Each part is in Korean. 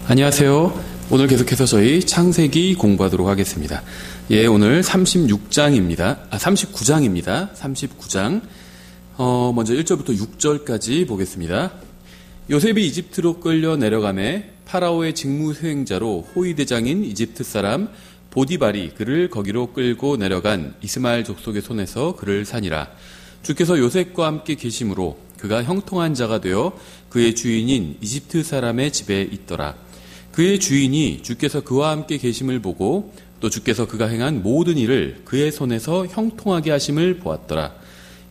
안녕하세요. 오늘 계속해서 저희 창세기 공부하도록 하겠습니다. 오늘 39장입니다. 39장. 먼저 1절부터 6절까지 보겠습니다. 요셉이 이집트로 끌려 내려가매 파라오의 직무 수행자로 호위대장인 이집트 사람 보디발이 그를 거기로 끌고 내려간 이스마엘 족속의 손에서 그를 산이라. 주께서 요셉과 함께 계심으로 그가 형통한 자가 되어 그의 주인인 이집트 사람의 집에 있더라. 그의 주인이 주께서 그와 함께 계심을 보고 또 주께서 그가 행한 모든 일을 그의 손에서 형통하게 하심을 보았더라.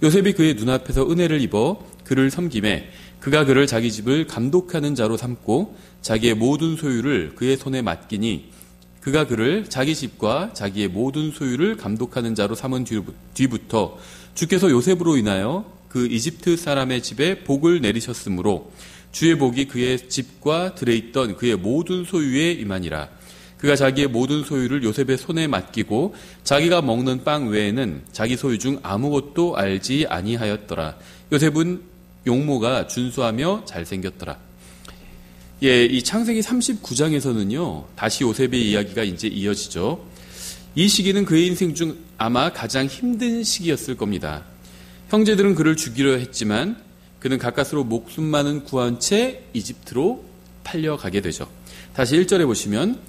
요셉이 그의 눈앞에서 은혜를 입어 그를 섬기매 그가 그를 자기 집을 감독하는 자로 삼고 자기의 모든 소유를 그의 손에 맡기니 그가 그를 자기 집과 자기의 모든 소유를 감독하는 자로 삼은 뒤부터 주께서 요셉으로 인하여 그 이집트 사람의 집에 복을 내리셨으므로 주의 복이 그의 집과 들에 있던 그의 모든 소유에 임하니라. 그가 자기의 모든 소유를 요셉의 손에 맡기고 자기가 먹는 빵 외에는 자기 소유 중 아무것도 알지 아니하였더라. 요셉은 용모가 준수하며 잘생겼더라. 이 창세기 39장에서는요, 다시 요셉의 이야기가 이제 이어지죠. 이 시기는 그의 인생 중 아마 가장 힘든 시기였을 겁니다. 형제들은 그를 죽이려 했지만 그는 가까스로 목숨만은 구한 채 이집트로 팔려가게 되죠. 다시 1절에 보시면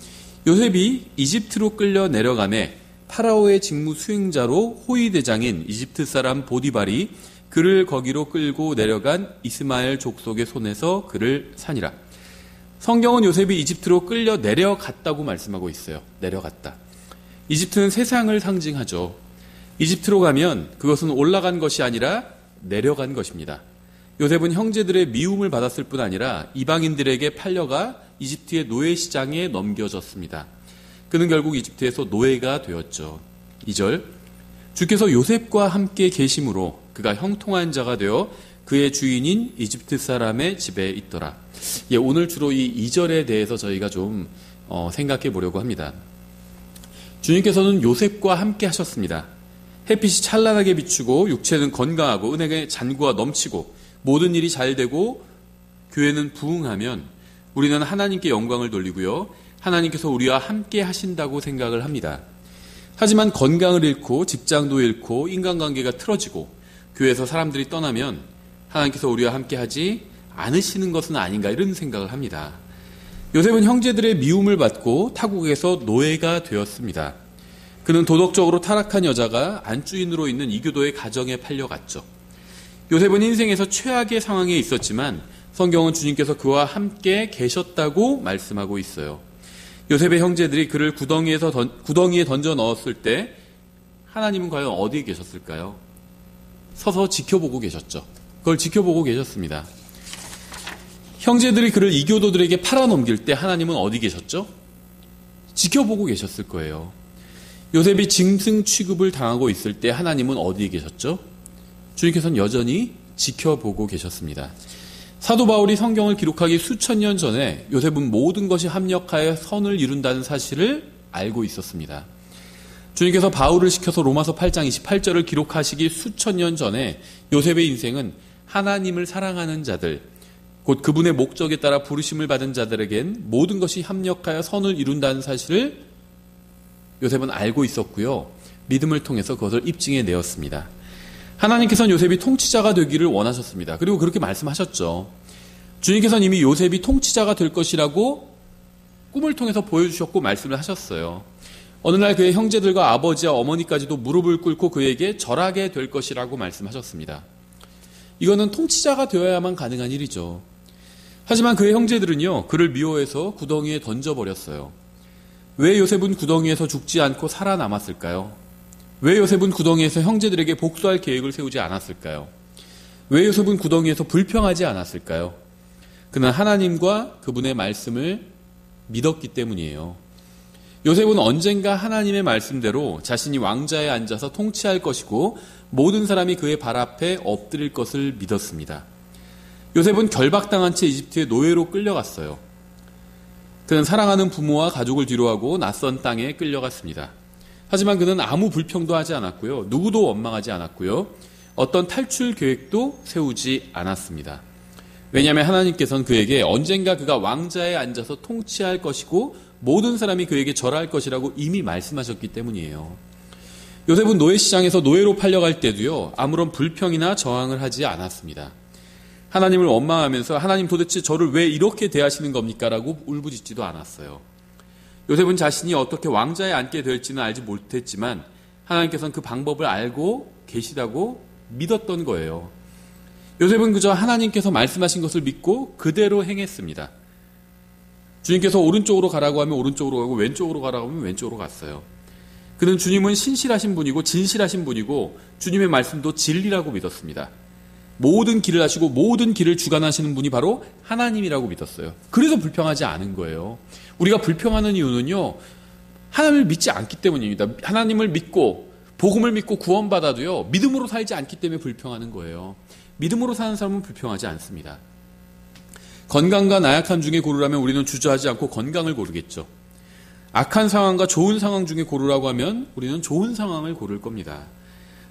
요셉이 이집트로 끌려 내려가매 파라오의 직무 수행자로 호위대장인 이집트 사람 보디발이 그를 거기로 끌고 내려간 이스마엘 족속의 손에서 그를 산이라. 성경은 요셉이 이집트로 끌려 내려갔다고 말씀하고 있어요. 내려갔다. 이집트는 세상을 상징하죠. 이집트로 가면 그것은 올라간 것이 아니라 내려간 것입니다. 요셉은 형제들의 미움을 받았을 뿐 아니라 이방인들에게 팔려가 이집트의 노예 시장에 넘겨졌습니다. 그는 결국 이집트에서 노예가 되었죠. 2절, 주께서 요셉과 함께 계심으로 그가 형통한 자가 되어 그의 주인인 이집트 사람의 집에 있더라. 오늘 주로 이 2절에 대해서 저희가 좀 생각해 보려고 합니다. 주님께서는 요셉과 함께 하셨습니다. 햇빛이 찬란하게 비추고 육체는 건강하고 은행에 잔고가 넘치고 모든 일이 잘 되고 교회는 부흥하면 우리는 하나님께 영광을 돌리고요. 하나님께서 우리와 함께 하신다고 생각을 합니다. 하지만 건강을 잃고 직장도 잃고 인간관계가 틀어지고 교회에서 사람들이 떠나면 하나님께서 우리와 함께 하지 않으시는 것은 아닌가 이런 생각을 합니다. 요셉은 형제들의 미움을 받고 타국에서 노예가 되었습니다. 그는 도덕적으로 타락한 여자가 안주인으로 있는 이교도의 가정에 팔려갔죠. 요셉은 인생에서 최악의 상황에 있었지만 성경은 주님께서 그와 함께 계셨다고 말씀하고 있어요. 요셉의 형제들이 그를 구덩이에 던져 넣었을 때 하나님은 과연 어디에 계셨을까요? 서서 지켜보고 계셨죠. 그걸 지켜보고 계셨습니다. 형제들이 그를 이교도들에게 팔아넘길 때 하나님은 어디 계셨죠? 지켜보고 계셨을 거예요. 요셉이 짐승 취급을 당하고 있을 때 하나님은 어디에 계셨죠? 주님께서는 여전히 지켜보고 계셨습니다. 사도 바울이 성경을 기록하기 수천 년 전에 요셉은 모든 것이 합력하여 선을 이룬다는 사실을 알고 있었습니다. 주님께서 바울을 시켜서 로마서 8장 28절을 기록하시기 수천 년 전에 요셉의 인생은 하나님을 사랑하는 자들, 곧 그분의 목적에 따라 부르심을 받은 자들에겐 모든 것이 합력하여 선을 이룬다는 사실을 요셉은 알고 있었고요. 믿음을 통해서 그것을 입증해 내었습니다. 하나님께서는 요셉이 통치자가 되기를 원하셨습니다. 그리고 그렇게 말씀하셨죠. 주님께서는 이미 요셉이 통치자가 될 것이라고 꿈을 통해서 보여주셨고 말씀을 하셨어요. 어느 날 그의 형제들과 아버지와 어머니까지도 무릎을 꿇고 그에게 절하게 될 것이라고 말씀하셨습니다. 이거는 통치자가 되어야만 가능한 일이죠. 하지만 그의 형제들은요, 그를 미워해서 구덩이에 던져버렸어요. 왜 요셉은 구덩이에서 죽지 않고 살아남았을까요? 왜 요셉은 구덩이에서 형제들에게 복수할 계획을 세우지 않았을까요? 왜 요셉은 구덩이에서 불평하지 않았을까요? 그는 하나님과 그분의 말씀을 믿었기 때문이에요. 요셉은 언젠가 하나님의 말씀대로 자신이 왕자에 앉아서 통치할 것이고 모든 사람이 그의 발 앞에 엎드릴 것을 믿었습니다. 요셉은 결박당한 채 이집트의 노예로 끌려갔어요. 그는 사랑하는 부모와 가족을 뒤로하고 낯선 땅에 끌려갔습니다. 하지만 그는 아무 불평도 하지 않았고요. 누구도 원망하지 않았고요. 어떤 탈출 계획도 세우지 않았습니다. 왜냐하면 하나님께서는 그에게 언젠가 그가 왕자에 앉아서 통치할 것이고 모든 사람이 그에게 절할 것이라고 이미 말씀하셨기 때문이에요. 요셉은 노예시장에서 노예로 팔려갈 때도요, 아무런 불평이나 저항을 하지 않았습니다. 하나님을 원망하면서 하나님 도대체 저를 왜 이렇게 대하시는 겁니까? 라고 울부짖지도 않았어요. 요셉은 자신이 어떻게 왕자에 앉게 될지는 알지 못했지만 하나님께서는 그 방법을 알고 계시다고 믿었던 거예요. 요셉은 그저 하나님께서 말씀하신 것을 믿고 그대로 행했습니다. 주님께서 오른쪽으로 가라고 하면 오른쪽으로 가고 왼쪽으로 가라고 하면 왼쪽으로 갔어요. 그는 주님은 신실하신 분이고 진실하신 분이고 주님의 말씀도 진리라고 믿었습니다. 모든 길을 하시고 모든 길을 주관하시는 분이 바로 하나님이라고 믿었어요. 그래서 불평하지 않은 거예요. 우리가 불평하는 이유는요, 하나님을 믿지 않기 때문입니다. 하나님을 믿고 복음을 믿고 구원받아도요, 믿음으로 살지 않기 때문에 불평하는 거예요. 믿음으로 사는 사람은 불평하지 않습니다. 건강과 나약함 중에 고르라면 우리는 주저하지 않고 건강을 고르겠죠. 악한 상황과 좋은 상황 중에 고르라고 하면 우리는 좋은 상황을 고를 겁니다.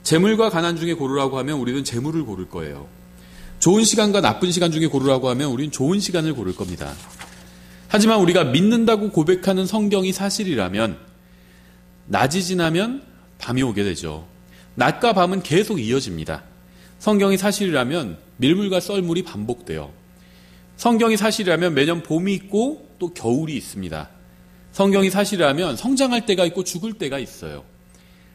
재물과 가난 중에 고르라고 하면 우리는 재물을 고를 거예요. 좋은 시간과 나쁜 시간 중에 고르라고 하면 우리는 좋은 시간을 고를 겁니다. 하지만 우리가 믿는다고 고백하는 성경이 사실이라면 낮이 지나면 밤이 오게 되죠. 낮과 밤은 계속 이어집니다. 성경이 사실이라면 밀물과 썰물이 반복돼요. 성경이 사실이라면 매년 봄이 있고 또 겨울이 있습니다. 성경이 사실이라면 성장할 때가 있고 죽을 때가 있어요.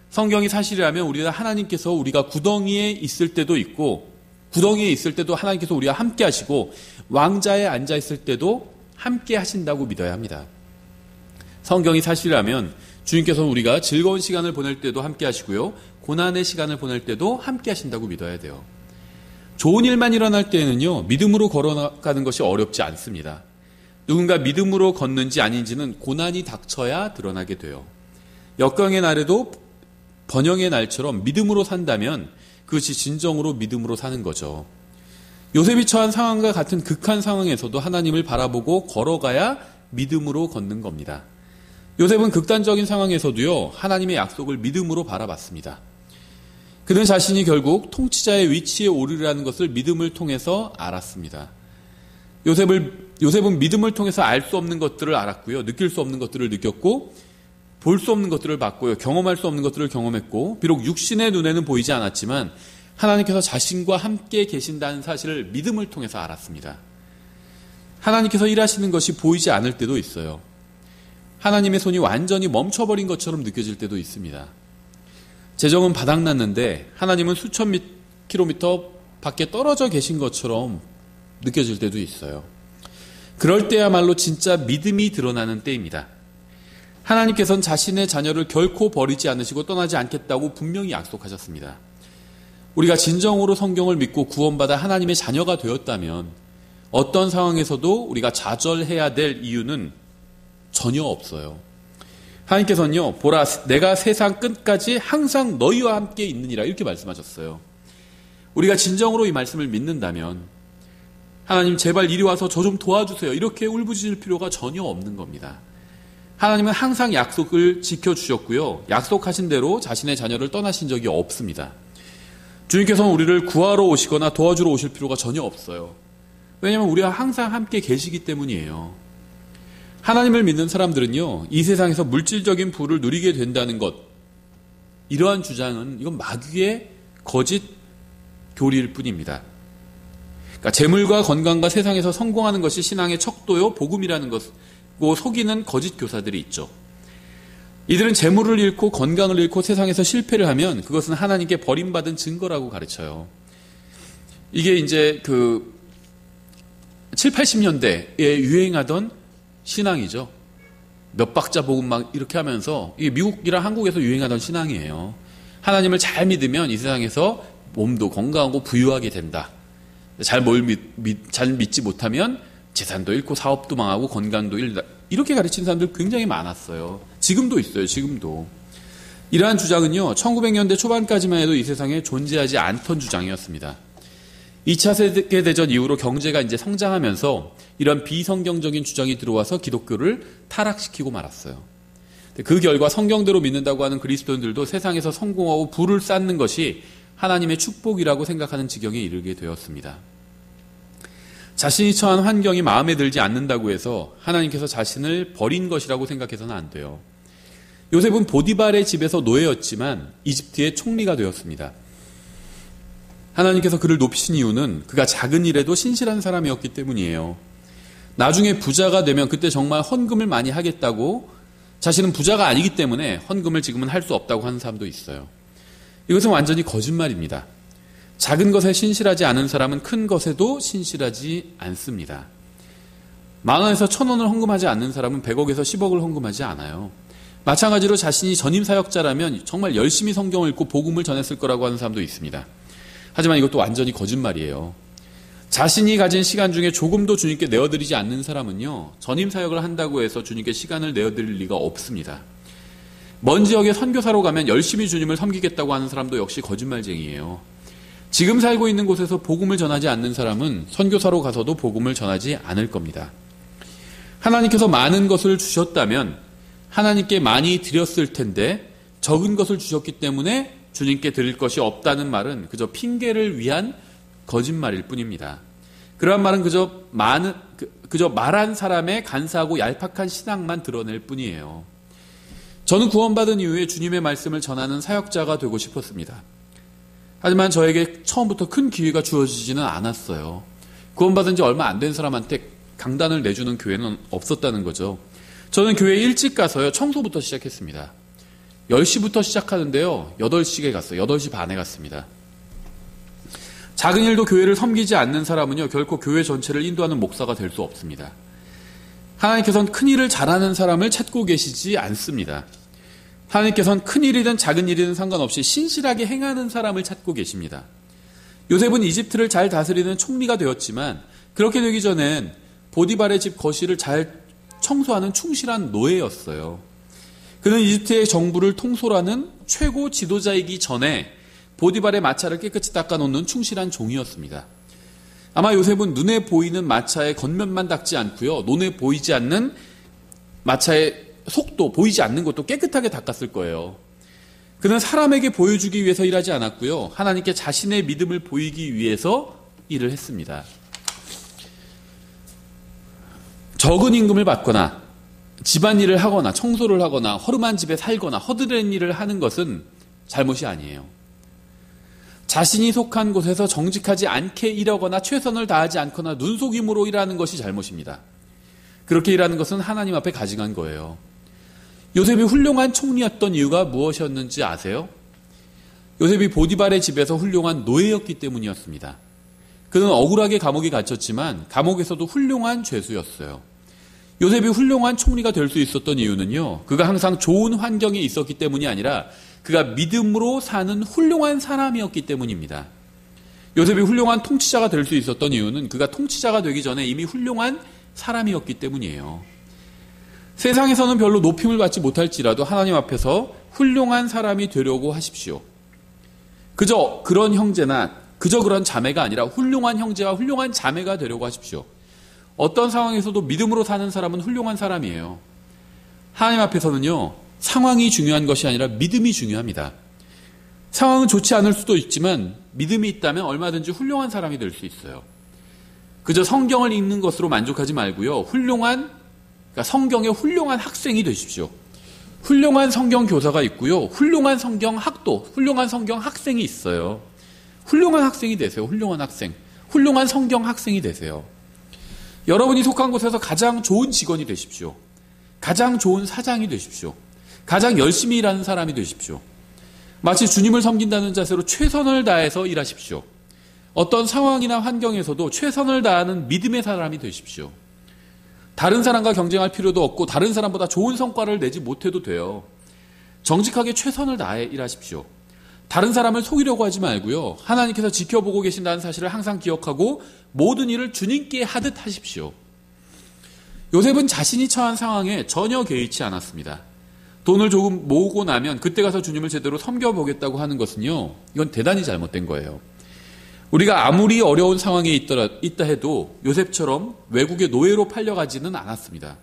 성경이 사실이라면 하나님께서 우리가 구덩이에 있을 때도 있고 구덩이에 있을 때도 하나님께서 우리와 함께 하시고 왕자에 앉아 있을 때도 함께 하신다고 믿어야 합니다. 성경이 사실이라면 주님께서는 우리가 즐거운 시간을 보낼 때도 함께 하시고요, 고난의 시간을 보낼 때도 함께 하신다고 믿어야 돼요. 좋은 일만 일어날 때에는요, 믿음으로 걸어가는 것이 어렵지 않습니다. 누군가 믿음으로 걷는지 아닌지는 고난이 닥쳐야 드러나게 돼요. 역경의 날에도 번영의 날처럼 믿음으로 산다면 그것이 진정으로 믿음으로 사는 거죠. 요셉이 처한 상황과 같은 극한 상황에서도 하나님을 바라보고 걸어가야 믿음으로 걷는 겁니다. 요셉은 극단적인 상황에서도요, 하나님의 약속을 믿음으로 바라봤습니다. 그는 자신이 결국 통치자의 위치에 오르리라는 것을 믿음을 통해서 알았습니다. 요셉은 믿음을 통해서 알 수 없는 것들을 알았고요, 느낄 수 없는 것들을 느꼈고, 볼 수 없는 것들을 봤고요, 경험할 수 없는 것들을 경험했고, 비록 육신의 눈에는 보이지 않았지만 하나님께서 자신과 함께 계신다는 사실을 믿음을 통해서 알았습니다. 하나님께서 일하시는 것이 보이지 않을 때도 있어요. 하나님의 손이 완전히 멈춰버린 것처럼 느껴질 때도 있습니다. 재정은 바닥났는데 하나님은 수천 킬로미터 밖에 떨어져 계신 것처럼 느껴질 때도 있어요. 그럴 때야말로 진짜 믿음이 드러나는 때입니다. 하나님께서는 자신의 자녀를 결코 버리지 않으시고 떠나지 않겠다고 분명히 약속하셨습니다. 우리가 진정으로 성경을 믿고 구원받아 하나님의 자녀가 되었다면 어떤 상황에서도 우리가 좌절해야 될 이유는 전혀 없어요. 하나님께서는요, 보라, 내가 세상 끝까지 항상 너희와 함께 있느니라, 이렇게 말씀하셨어요. 우리가 진정으로 이 말씀을 믿는다면 하나님 제발 이리 와서 저 좀 도와주세요, 이렇게 울부짖을 필요가 전혀 없는 겁니다. 하나님은 항상 약속을 지켜주셨고요, 약속하신 대로 자신의 자녀를 떠나신 적이 없습니다. 주님께서는 우리를 구하러 오시거나 도와주러 오실 필요가 전혀 없어요. 왜냐하면 우리와 항상 함께 계시기 때문이에요. 하나님을 믿는 사람들은요, 이 세상에서 물질적인 부를 누리게 된다는 것, 이러한 주장은 이건 마귀의 거짓 교리일 뿐입니다. 그러니까 재물과 건강과 세상에서 성공하는 것이 신앙의 척도요, 복음이라는 것고 속이는 거짓 교사들이 있죠. 이들은 재물을 잃고 건강을 잃고 세상에서 실패를 하면 그것은 하나님께 버림받은 증거라고 가르쳐요. 이게 이제 7, 80년대에 유행하던 신앙이죠. 몇 박자 복음 막 이렇게 하면서, 이게 미국이랑 한국에서 유행하던 신앙이에요. 하나님을 잘 믿으면 이 세상에서 몸도 건강하고 부유하게 된다. 잘 믿지 못하면 재산도 잃고 사업도 망하고 건강도 잃다. 이렇게 가르치는 사람들 굉장히 많았어요. 지금도 있어요. 지금도. 이러한 주장은요, 1900년대 초반까지만 해도 이 세상에 존재하지 않던 주장이었습니다. 2차 세계대전 이후로 경제가 이제 성장하면서 이런 비성경적인 주장이 들어와서 기독교를 타락시키고 말았어요. 그 결과 성경대로 믿는다고 하는 그리스도인들도 세상에서 성공하고 부를 쌓는 것이 하나님의 축복이라고 생각하는 지경에 이르게 되었습니다. 자신이 처한 환경이 마음에 들지 않는다고 해서 하나님께서 자신을 버린 것이라고 생각해서는 안 돼요. 요셉은 보디발의 집에서 노예였지만 이집트의 총리가 되었습니다. 하나님께서 그를 높이신 이유는 그가 작은 일에도 신실한 사람이었기 때문이에요. 나중에 부자가 되면 그때 정말 헌금을 많이 하겠다고, 자신은 부자가 아니기 때문에 헌금을 지금은 할 수 없다고 하는 사람도 있어요. 이것은 완전히 거짓말입니다. 작은 것에 신실하지 않은 사람은 큰 것에도 신실하지 않습니다. 10,000원에서 1,000원을 헌금하지 않는 사람은 100억에서 10억을 헌금하지 않아요. 마찬가지로 자신이 전임 사역자라면 정말 열심히 성경을 읽고 복음을 전했을 거라고 하는 사람도 있습니다. 하지만 이것도 완전히 거짓말이에요. 자신이 가진 시간 중에 조금도 주님께 내어드리지 않는 사람은요, 전임 사역을 한다고 해서 주님께 시간을 내어드릴 리가 없습니다. 먼 지역에 선교사로 가면 열심히 주님을 섬기겠다고 하는 사람도 역시 거짓말쟁이에요. 지금 살고 있는 곳에서 복음을 전하지 않는 사람은 선교사로 가서도 복음을 전하지 않을 겁니다. 하나님께서 많은 것을 주셨다면 하나님께 많이 드렸을 텐데 적은 것을 주셨기 때문에 주님께 드릴 것이 없다는 말은 그저 핑계를 위한 거짓말일 뿐입니다. 그러한 말은 그저 말한 사람의 간사하고 얄팍한 신앙만 드러낼 뿐이에요. 저는 구원받은 이후에 주님의 말씀을 전하는 사역자가 되고 싶었습니다. 하지만 저에게 처음부터 큰 기회가 주어지지는 않았어요. 구원받은 지 얼마 안 된 사람한테 강단을 내주는 교회는 없었다는 거죠. 저는 교회에 일찍 가서요, 청소부터 시작했습니다. 10시부터 시작하는데요, 8시에 갔어요. 8시 반에 갔습니다. 작은 일도 교회를 섬기지 않는 사람은요, 결코 교회 전체를 인도하는 목사가 될 수 없습니다. 하나님께서는 큰 일을 잘하는 사람을 찾고 계시지 않습니다. 하나님께서는 큰 일이든 작은 일이든 상관없이 신실하게 행하는 사람을 찾고 계십니다. 요셉은 이집트를 잘 다스리는 총리가 되었지만 그렇게 되기 전엔 보디발의 집 거실을 잘 청소하는 충실한 노예였어요. 그는 이집트의 정부를 통솔하는 최고 지도자이기 전에 보디발의 마차를 깨끗이 닦아놓는 충실한 종이었습니다. 아마 요셉은 눈에 보이는 마차의 겉면만 닦지 않고요, 눈에 보이지 않는 마차의 속도, 보이지 않는 것도 깨끗하게 닦았을 거예요. 그는 사람에게 보여주기 위해서 일하지 않았고요, 하나님께 자신의 믿음을 보이기 위해서 일을 했습니다. 적은 임금을 받거나 집안일을 하거나 청소를 하거나 허름한 집에 살거나 허드렛 일을 하는 것은 잘못이 아니에요. 자신이 속한 곳에서 정직하지 않게 일하거나 최선을 다하지 않거나 눈속임으로 일하는 것이 잘못입니다. 그렇게 일하는 것은 하나님 앞에 가증한 거예요. 요셉이 훌륭한 총리였던 이유가 무엇이었는지 아세요? 요셉이 보디발의 집에서 훌륭한 노예였기 때문이었습니다. 그는 억울하게 감옥에 갇혔지만 감옥에서도 훌륭한 죄수였어요. 요셉이 훌륭한 총리가 될 수 있었던 이유는요, 그가 항상 좋은 환경에 있었기 때문이 아니라 그가 믿음으로 사는 훌륭한 사람이었기 때문입니다. 요셉이 훌륭한 통치자가 될 수 있었던 이유는 그가 통치자가 되기 전에 이미 훌륭한 사람이었기 때문이에요. 세상에서는 별로 높임을 받지 못할지라도 하나님 앞에서 훌륭한 사람이 되려고 하십시오. 그저 그런 형제나 그저 그런 자매가 아니라 훌륭한 형제와 훌륭한 자매가 되려고 하십시오. 어떤 상황에서도 믿음으로 사는 사람은 훌륭한 사람이에요. 하나님 앞에서는요, 상황이 중요한 것이 아니라 믿음이 중요합니다. 상황은 좋지 않을 수도 있지만 믿음이 있다면 얼마든지 훌륭한 사람이 될 수 있어요. 그저 성경을 읽는 것으로 만족하지 말고요, 그러니까 성경의 훌륭한 학생이 되십시오. 훌륭한 성경 교사가 있고요, 훌륭한 성경 학도, 훌륭한 성경 학생이 있어요. 훌륭한 학생이 되세요. 훌륭한 학생, 훌륭한 성경 학생이 되세요. 여러분이 속한 곳에서 가장 좋은 직원이 되십시오. 가장 좋은 사장이 되십시오. 가장 열심히 일하는 사람이 되십시오. 마치 주님을 섬긴다는 자세로 최선을 다해서 일하십시오. 어떤 상황이나 환경에서도 최선을 다하는 믿음의 사람이 되십시오. 다른 사람과 경쟁할 필요도 없고 다른 사람보다 좋은 성과를 내지 못해도 돼요. 정직하게 최선을 다해 일하십시오. 다른 사람을 속이려고 하지 말고요, 하나님께서 지켜보고 계신다는 사실을 항상 기억하고 모든 일을 주님께 하듯 하십시오. 요셉은 자신이 처한 상황에 전혀 개의치 않았습니다. 돈을 조금 모으고 나면 그때 가서 주님을 제대로 섬겨보겠다고 하는 것은요, 이건 대단히 잘못된 거예요. 우리가 아무리 어려운 상황에 있다 해도 요셉처럼 외국의 노예로 팔려가지는 않았습니다.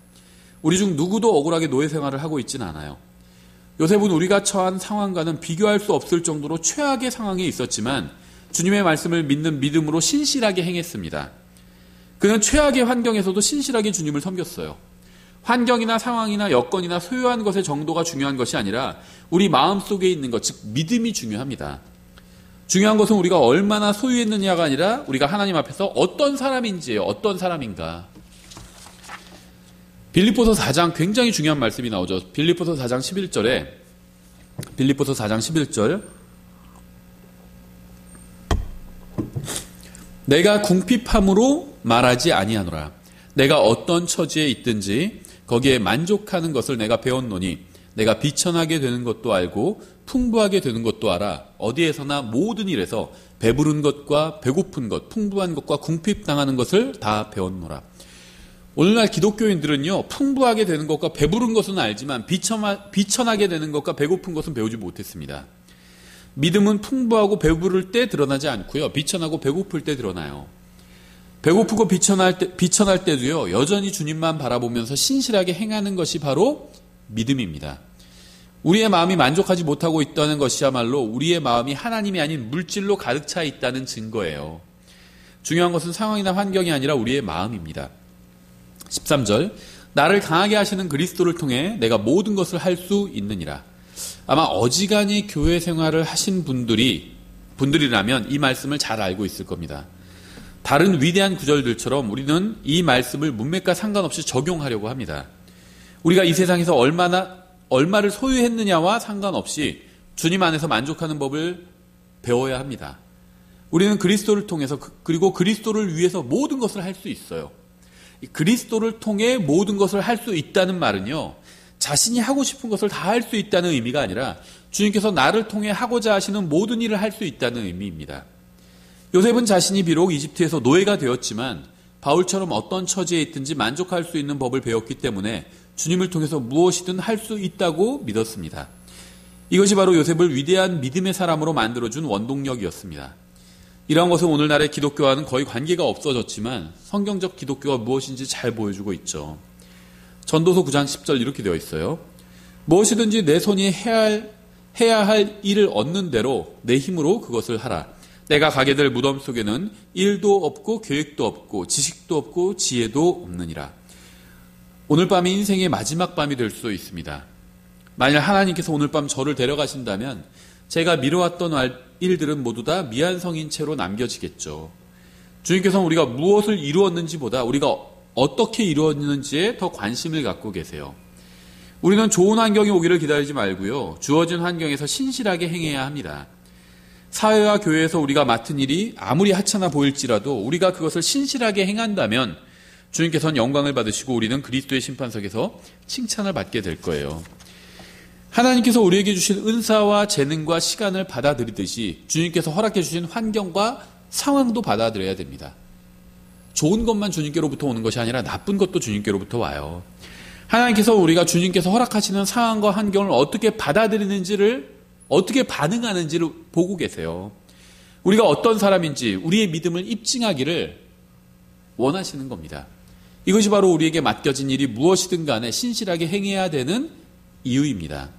우리 중 누구도 억울하게 노예 생활을 하고 있지는 않아요. 요셉은 우리가 처한 상황과는 비교할 수 없을 정도로 최악의 상황에 있었지만 주님의 말씀을 믿는 믿음으로 신실하게 행했습니다. 그는 최악의 환경에서도 신실하게 주님을 섬겼어요. 환경이나 상황이나 여건이나 소유한 것의 정도가 중요한 것이 아니라 우리 마음속에 있는 것, 즉 믿음이 중요합니다. 중요한 것은 우리가 얼마나 소유했느냐가 아니라 우리가 하나님 앞에서 어떤 사람인지예요. 어떤 사람인가. 빌립보서 4장 굉장히 중요한 말씀이 나오죠. 빌립보서 4장 11절 내가 궁핍함으로 말하지 아니하노라. 내가 어떤 처지에 있든지 거기에 만족하는 것을 내가 배웠노니 내가 비천하게 되는 것도 알고 풍부하게 되는 것도 알아. 어디에서나 모든 일에서 배부른 것과 배고픈 것, 풍부한 것과 궁핍당하는 것을 다 배웠노라. 오늘날 기독교인들은요, 풍부하게 되는 것과 배부른 것은 알지만 비천하게 되는 것과 배고픈 것은 배우지 못했습니다. 믿음은 풍부하고 배부를 때 드러나지 않고요, 비천하고 배고플 때 드러나요. 배고프고 비천할 때도요, 여전히 주님만 바라보면서 신실하게 행하는 것이 바로 믿음입니다. 우리의 마음이 만족하지 못하고 있다는 것이야말로 우리의 마음이 하나님이 아닌 물질로 가득 차 있다는 증거예요. 중요한 것은 상황이나 환경이 아니라 우리의 마음입니다. 13절 나를 강하게 하시는 그리스도를 통해 내가 모든 것을 할 수 있느니라. 아마 어지간히 교회 생활을 하신 분들이라면 이 말씀을 잘 알고 있을 겁니다. 다른 위대한 구절들처럼 우리는 이 말씀을 문맥과 상관없이 적용하려고 합니다. 우리가 이 세상에서 얼마를 소유했느냐와 상관없이 주님 안에서 만족하는 법을 배워야 합니다. 우리는 그리스도를 통해서 그리고 그리스도를 위해서 모든 것을 할 수 있어요. 그리스도를 통해 모든 것을 할 수 있다는 말은요, 자신이 하고 싶은 것을 다 할 수 있다는 의미가 아니라 주님께서 나를 통해 하고자 하시는 모든 일을 할 수 있다는 의미입니다. 요셉은 자신이 비록 이집트에서 노예가 되었지만 바울처럼 어떤 처지에 있든지 만족할 수 있는 법을 배웠기 때문에 주님을 통해서 무엇이든 할 수 있다고 믿었습니다. 이것이 바로 요셉을 위대한 믿음의 사람으로 만들어준 원동력이었습니다. 이러한 것은 오늘날의 기독교와는 거의 관계가 없어졌지만 성경적 기독교가 무엇인지 잘 보여주고 있죠. 전도서 9장 10절 이렇게 되어 있어요. 무엇이든지 내 손이 해야 할 일을 얻는 대로 내 힘으로 그것을 하라. 내가 가게 될 무덤 속에는 일도 없고 계획도 없고 지식도 없고 지혜도 없느니라. 오늘 밤이 인생의 마지막 밤이 될 수도 있습니다. 만일 하나님께서 오늘 밤 저를 데려가신다면 제가 미뤄왔던 일들은 모두 다 미완성인 채로 남겨지겠죠. 주님께서는 우리가 무엇을 이루었는지보다 우리가 어떻게 이루었는지에 더 관심을 갖고 계세요. 우리는 좋은 환경이 오기를 기다리지 말고요, 주어진 환경에서 신실하게 행해야 합니다. 사회와 교회에서 우리가 맡은 일이 아무리 하찮아 보일지라도 우리가 그것을 신실하게 행한다면 주님께서는 영광을 받으시고 우리는 그리스도의 심판석에서 칭찬을 받게 될 거예요. 하나님께서 우리에게 주신 은사와 재능과 시간을 받아들이듯이 주님께서 허락해 주신 환경과 상황도 받아들여야 됩니다. 좋은 것만 주님께로부터 오는 것이 아니라 나쁜 것도 주님께로부터 와요. 하나님께서 우리가 주님께서 허락하시는 상황과 환경을 어떻게 받아들이는지를, 어떻게 반응하는지를 보고 계세요. 우리가 어떤 사람인지 우리의 믿음을 입증하기를 원하시는 겁니다. 이것이 바로 우리에게 맡겨진 일이 무엇이든 간에 신실하게 행해야 되는 이유입니다.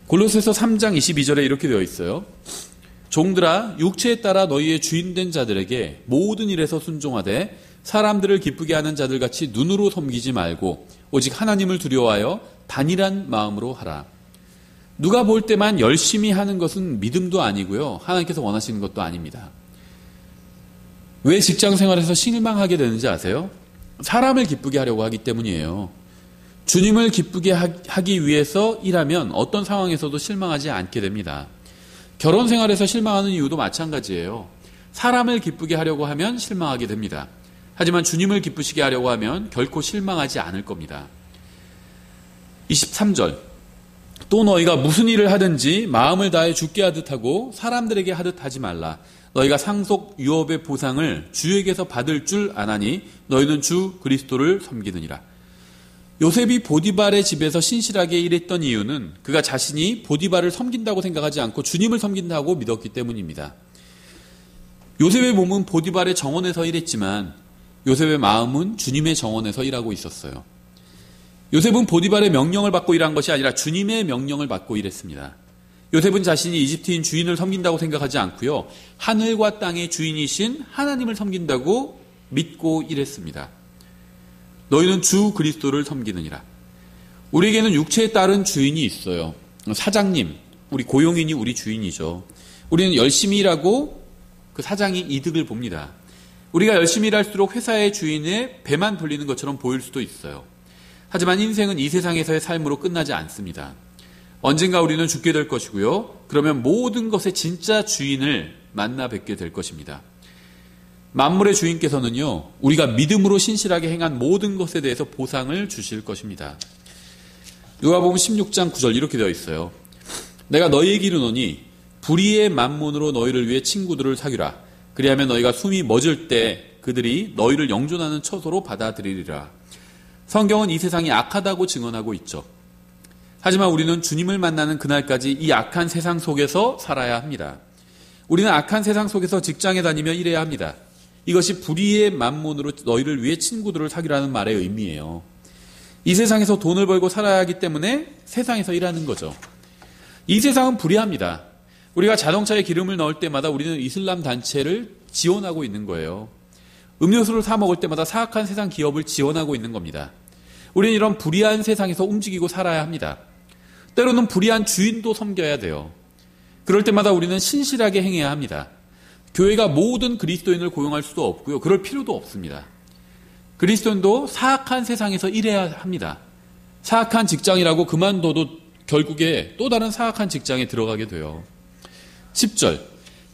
골로새서 3장 22절에 이렇게 되어 있어요. 종들아, 육체에 따라 너희의 주인된 자들에게 모든 일에서 순종하되 사람들을 기쁘게 하는 자들같이 눈으로 섬기지 말고 오직 하나님을 두려워하여 단일한 마음으로 하라. 누가 볼 때만 열심히 하는 것은 믿음도 아니고요, 하나님께서 원하시는 것도 아닙니다. 왜 직장 생활에서 실망하게 되는지 아세요? 사람을 기쁘게 하려고 하기 때문이에요. 주님을 기쁘게 하기 위해서 일하면 어떤 상황에서도 실망하지 않게 됩니다. 결혼 생활에서 실망하는 이유도 마찬가지예요. 사람을 기쁘게 하려고 하면 실망하게 됩니다. 하지만 주님을 기쁘시게 하려고 하면 결코 실망하지 않을 겁니다. 23절 또 너희가 무슨 일을 하든지 마음을 다해 주께 하듯 하고 사람들에게 하듯 하지 말라. 너희가 상속 유업의 보상을 주에게서 받을 줄 아나니 너희는 주 그리스도를 섬기느니라. 요셉이 보디발의 집에서 신실하게 일했던 이유는 그가 자신이 보디발을 섬긴다고 생각하지 않고 주님을 섬긴다고 믿었기 때문입니다. 요셉의 몸은 보디발의 정원에서 일했지만 요셉의 마음은 주님의 정원에서 일하고 있었어요. 요셉은 보디발의 명령을 받고 일한 것이 아니라 주님의 명령을 받고 일했습니다. 요셉은 자신이 이집트인 주인을 섬긴다고 생각하지 않고요, 하늘과 땅의 주인이신 하나님을 섬긴다고 믿고 이랬습니다. 너희는 주 그리스도를 섬기느니라. 우리에게는 육체에 따른 주인이 있어요. 사장님, 우리 고용인이 우리 주인이죠. 우리는 열심히 일하고 그 사장이 이득을 봅니다. 우리가 열심히 일할수록 회사의 주인의 배만 불리는 것처럼 보일 수도 있어요. 하지만 인생은 이 세상에서의 삶으로 끝나지 않습니다. 언젠가 우리는 죽게 될 것이고요. 그러면 모든 것의 진짜 주인을 만나 뵙게 될 것입니다. 만물의 주인께서는요, 우리가 믿음으로 신실하게 행한 모든 것에 대해서 보상을 주실 것입니다. 누가복음 16장 9절 이렇게 되어 있어요. 내가 너희에게 이르노니 불의의 만몬으로 너희를 위해 친구들을 사귀라. 그리하면 너희가 숨이 멎을 때 그들이 너희를 영존하는 처소로 받아들이리라. 성경은 이 세상이 악하다고 증언하고 있죠. 하지만 우리는 주님을 만나는 그날까지 이 악한 세상 속에서 살아야 합니다. 우리는 악한 세상 속에서 직장에 다니며 일해야 합니다. 이것이 불의의 만몬으로 너희를 위해 친구들을 사귀라는 말의 의미예요. 이 세상에서 돈을 벌고 살아야 하기 때문에 세상에서 일하는 거죠. 이 세상은 불의합니다. 우리가 자동차에 기름을 넣을 때마다 우리는 이슬람 단체를 지원하고 있는 거예요. 음료수를 사 먹을 때마다 사악한 세상 기업을 지원하고 있는 겁니다. 우리는 이런 불의한 세상에서 움직이고 살아야 합니다. 때로는 불의한 주인도 섬겨야 돼요. 그럴 때마다 우리는 신실하게 행해야 합니다. 교회가 모든 그리스도인을 고용할 수도 없고요. 그럴 필요도 없습니다. 그리스도인도 사악한 세상에서 일해야 합니다. 사악한 직장이라고 그만둬도 결국에 또 다른 사악한 직장에 들어가게 돼요. 10절,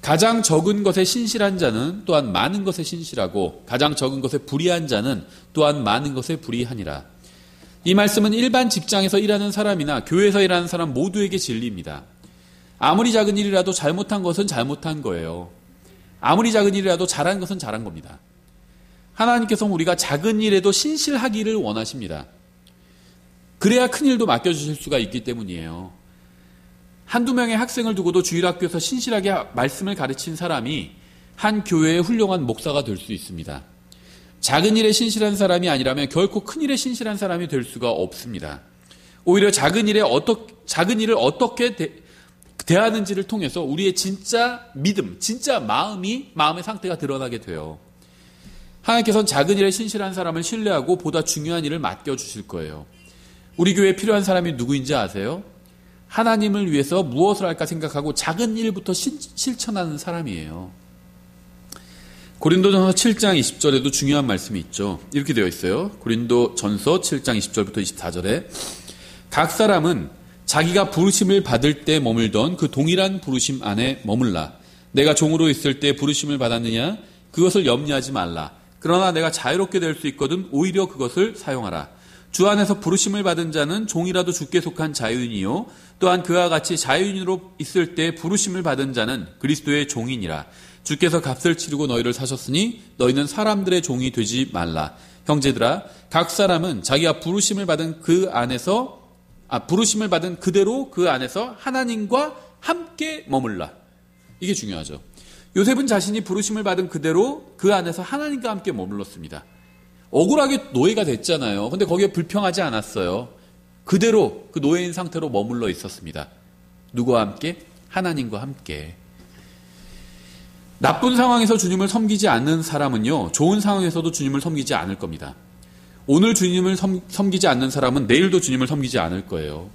가장 적은 것에 신실한 자는 또한 많은 것에 신실하고 가장 적은 것에 불의한 자는 또한 많은 것에 불의하니라. 이 말씀은 일반 직장에서 일하는 사람이나 교회에서 일하는 사람 모두에게 진리입니다. 아무리 작은 일이라도 잘못한 것은 잘못한 거예요. 아무리 작은 일이라도 잘한 것은 잘한 겁니다. 하나님께서는 우리가 작은 일에도 신실하기를 원하십니다. 그래야 큰 일도 맡겨주실 수가 있기 때문이에요. 한두 명의 학생을 두고도 주일학교에서 신실하게 말씀을 가르친 사람이 한 교회의 훌륭한 목사가 될 수 있습니다. 작은 일에 신실한 사람이 아니라면 결코 큰 일에 신실한 사람이 될 수가 없습니다. 오히려 작은 일을 어떻게 대하는지를 통해서 우리의 진짜 믿음, 진짜 마음의 상태가 드러나게 돼요. 하나님께서는 작은 일에 신실한 사람을 신뢰하고 보다 중요한 일을 맡겨주실 거예요. 우리 교회에 필요한 사람이 누구인지 아세요? 하나님을 위해서 무엇을 할까 생각하고 작은 일부터 실천하는 사람이에요. 고린도전서 7장 20절에도 중요한 말씀이 있죠. 이렇게 되어 있어요. 고린도전서 7장 20절부터 24절에 각 사람은 자기가 부르심을 받을 때 머물던 그 동일한 부르심 안에 머물라. 내가 종으로 있을 때 부르심을 받았느냐? 그것을 염려하지 말라. 그러나 내가 자유롭게 될 수 있거든 오히려 그것을 사용하라. 주 안에서 부르심을 받은 자는 종이라도 주께 속한 자유인이요 또한 그와 같이 자유인으로 있을 때 부르심을 받은 자는 그리스도의 종이니라. 주께서 값을 치르고 너희를 사셨으니 너희는 사람들의 종이 되지 말라. 형제들아, 각 사람은 자기가 부르심을 받은 그대로 그 안에서 하나님과 함께 머물라. 이게 중요하죠. 요셉은 자신이 부르심을 받은 그대로 그 안에서 하나님과 함께 머물렀습니다. 억울하게 노예가 됐잖아요. 근데 거기에 불평하지 않았어요. 그대로 그 노예인 상태로 머물러 있었습니다. 누구와 함께? 하나님과 함께. 나쁜 상황에서 주님을 섬기지 않는 사람은요, 좋은 상황에서도 주님을 섬기지 않을 겁니다. 오늘 주님을 섬기지 않는 사람은 내일도 주님을 섬기지 않을 거예요.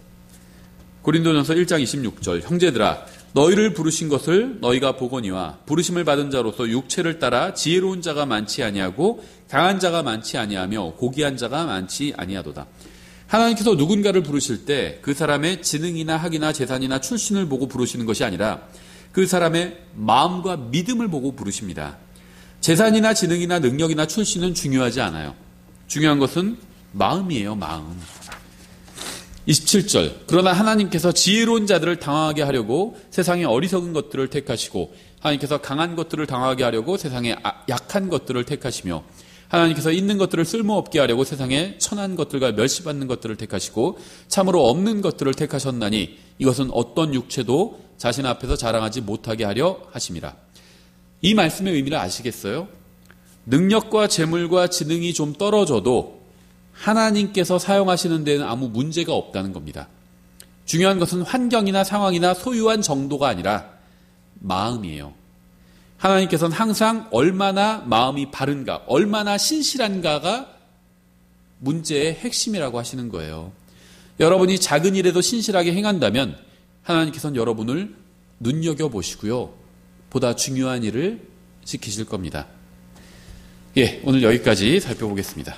고린도전서 1장 26절, 형제들아, 너희를 부르신 것을 너희가 보거니와 부르심을 받은 자로서 육체를 따라 지혜로운 자가 많지 아니하고 강한 자가 많지 아니하며 고귀한 자가 많지 아니하도다. 하나님께서 누군가를 부르실 때 그 사람의 지능이나 학이나 재산이나 출신을 보고 부르시는 것이 아니라 그 사람의 마음과 믿음을 보고 부르십니다. 재산이나 지능이나 능력이나 출신은 중요하지 않아요. 중요한 것은 마음이에요, 마음. 27절, 그러나 하나님께서 지혜로운 자들을 당황하게 하려고 세상의 어리석은 것들을 택하시고 하나님께서 강한 것들을 당황하게 하려고 세상의 약한 것들을 택하시며 하나님께서 있는 것들을 쓸모없게 하려고 세상의 천한 것들과 멸시받는 것들을 택하시고 참으로 없는 것들을 택하셨나니 이것은 어떤 육체도 자신 앞에서 자랑하지 못하게 하려 하심이라. 이 말씀의 의미를 아시겠어요? 능력과 재물과 지능이 좀 떨어져도 하나님께서 사용하시는 데는 아무 문제가 없다는 겁니다. 중요한 것은 환경이나 상황이나 소유한 정도가 아니라 마음이에요. 하나님께서는 항상 얼마나 마음이 바른가, 얼마나 신실한가가 문제의 핵심이라고 하시는 거예요. 여러분이 작은 일에도 신실하게 행한다면 하나님께서는 여러분을 눈여겨보시고요. 보다 중요한 일을 지키실 겁니다. 오늘 여기까지 살펴보겠습니다.